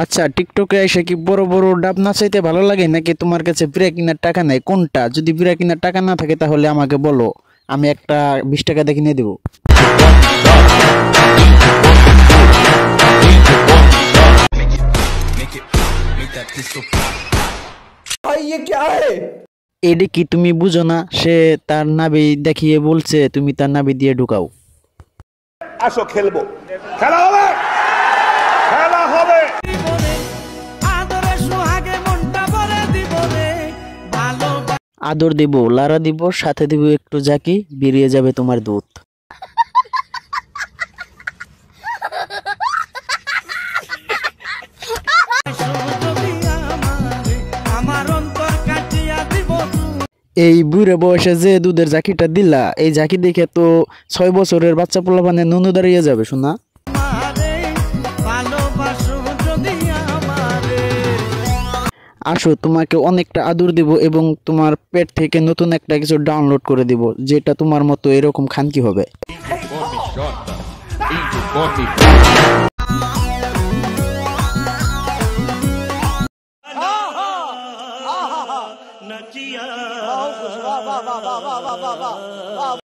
আচ্ছা, টিকটকে এসে কি বড় বড় ডাব নাচাইতে ভালো লাগে নাকি তোমার কাছে বিড়া কিনার টাকা নাই? কোনটা? যদি বিড়া কিনার টাকা না থাকে তাহলে আমাকে বলো, আমি একটা 20 টাকা দিয়ে কিনে দেবো। এডি কি তুমি বুঝো না? সে তার নাভি দেখিয়ে বলছে তুমি তার নাভি দিয়ে ঢুকাও। আসো খেলবো, খেলা হবে, খেলা হবে। আদর দিব, লারা দিব, সাথে দিব একটু জাকি, বেরিয়ে যাবে তোমার দুধ। এই বুড়ে বয়সে যে দুধের জাকিটা দিলা, এই জাকি দেখে তো 6 বছরের বাচ্চা পোলাপানে নুনু দাঁড়িয়ে যাবে শোনা। আসো, তোমাকে অনেকটা আদর দিব এবং তোমার পেট থেকে নতুন একটা কিছু ডাউনলোড করে দিব, যেটা তোমার মতো এরকম খানকি হবে।